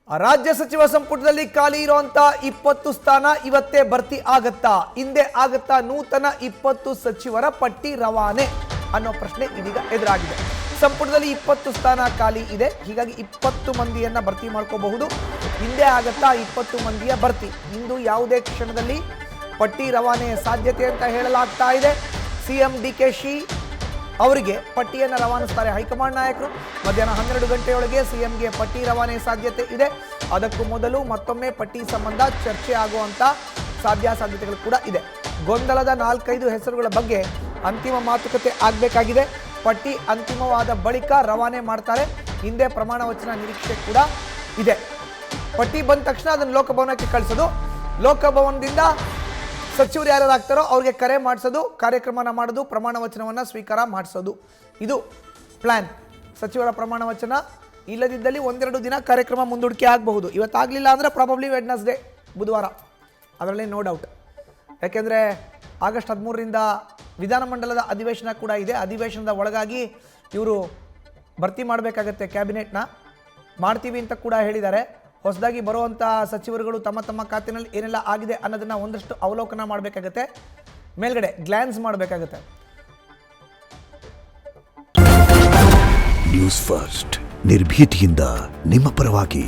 ರಾಜ್ಯ ಸಚಿವ ಸಂಪುಟದಲ್ಲಿ ಖಾಲಿ ಇರುವಂತ 20 ಸ್ಥಾನ ಇವತ್ತೇ ಭರ್ತಿ ಆಗತ್ತಾ? ಹಿಂದೆ ಆಗತ್ತಾ ನೂತನ 20 ಸಚಿವರ ಪಟ್ಟಿ ರವಾನೆ ಅನ್ನೋ ಪ್ರಶ್ನೆ ಇದೀಗ ಎದುರಾಗಿದೆ. ಸಂಪುಟದಲ್ಲಿ 20 ಸ್ಥಾನ ಖಾಲಿ ಇದೆ, ಹೀಗಾಗಿ 20 ಮಂದಿಯನ್ನ ಭರ್ತಿ ಮಾಡ್ಕೋಬಹುದು. ಹಿಂದೆ ಆಗತ್ತಾ 20 ಮಂದಿಯ ಭರ್ತಿ? ಇಂದು ಯಾವುದೇ ಕ್ಷಣದಲ್ಲಿ ಪಟ್ಟಿ ರವಾನೆ ಸಾಧ್ಯತೆ ಅಂತ ಹೇಳಲಾಗ್ತಾ ಇದೆ. ಸಿಎಂ ಡಿಕೆಶಿ ಅವರಿಗೆ ಪಟ್ಟಿಯನ್ನು ರವಾನಿಸ್ತಾರೆ ಹೈಕಮಾಂಡ್ ನಾಯಕರು. ಮಧ್ಯಾಹ್ನ 12 ಗಂಟೆಯೊಳಗೆ ಸಿಎಂಗೆ ಪಟ್ಟಿ ರವಾನೆ ಸಾಧ್ಯತೆ ಇದೆ. ಅದಕ್ಕೂ ಮೊದಲು ಮತ್ತೊಮ್ಮೆ ಪಟ್ಟಿ ಸಂಬಂಧ ಚರ್ಚೆ ಆಗುವಂಥ ಸಾಧ್ಯತೆಗಳು ಕೂಡ ಇದೆ. ಗೊಂದಲದ 4-5 ಹೆಸರುಗಳ ಬಗ್ಗೆ ಅಂತಿಮ ಮಾತುಕತೆ ಆಗಬೇಕಾಗಿದೆ. ಪಟ್ಟಿ ಅಂತಿಮವಾದ ಬಳಿಕ ರವಾನೆ ಮಾಡ್ತಾರೆ. ಹಿಂದೆ ಪ್ರಮಾಣ ವಚನ ನಿರೀಕ್ಷೆ ಕೂಡ ಇದೆ. ಪಟ್ಟಿ ಬಂದ ತಕ್ಷಣ ಅದನ್ನು ಲೋಕಭವನಕ್ಕೆ ಕಳಿಸೋದು, ಲೋಕಭವನದಿಂದ ಸಚಿವರು ಯಾರಾಗ್ತಾರೋ ಅವ್ರಿಗೆ ಕರೆ ಮಾಡಿಸೋದು, ಕಾರ್ಯಕ್ರಮನ ಮಾಡೋದು, ಪ್ರಮಾಣ ವಚನವನ್ನು ಸ್ವೀಕಾರ ಮಾಡಿಸೋದು, ಇದು ಪ್ಲ್ಯಾನ್. ಸಚಿವರ ಪ್ರಮಾಣ ವಚನ ಇಲ್ಲದಿದ್ದಲ್ಲಿ 1-2 ದಿನ ಕಾರ್ಯಕ್ರಮ ಮುಂದೂಡಿಕೆ ಆಗಬಹುದು. ಇವತ್ತಾಗಲಿಲ್ಲ ಅಂದರೆ ಪ್ರಾಬಬ್ಲಿ ವೆಡ್ನೆಸ್ಡೇ, ಬುಧವಾರ, ಅದರಲ್ಲಿ ನೋ ಡೌಟ್. ಯಾಕೆಂದರೆ ಆಗಸ್ಟ್ 13ರಿಂದ ವಿಧಾನಮಂಡಲದ ಅಧಿವೇಶನ ಕೂಡ ಇದೆ. ಅಧಿವೇಶನದ ಒಳಗಾಗಿ ಇವರು ಭರ್ತಿ ಮಾಡಬೇಕಾಗತ್ತೆ. ಕ್ಯಾಬಿನೆಟ್ನ ಮಾಡ್ತೀವಿ ಅಂತ ಕೂಡ ಹೇಳಿದ್ದಾರೆ. ಹೊಸದಾಗಿ ಬರುವಂಥ ಸಚಿವರುಗಳು ತಮ್ಮ ತಮ್ಮ ಖಾತೆಯಲ್ಲಿ ಏನೆಲ್ಲ ಆಗಿದೆ ಅನ್ನೋದನ್ನು ಒಂದಷ್ಟು ಅವಲೋಕನ ಮಾಡಬೇಕಾಗತ್ತೆ, ಮೇಲ್ಗಡೆ ಗ್ಲಾನ್ಸ್ ಮಾಡಬೇಕಾಗತ್ತೆ. ನ್ಯೂಸ್ ಫಸ್ಟ್, ನಿರ್ಭೀತಿಯಿಂದ ನಿಮ್ಮ ಪರವಾಗಿ.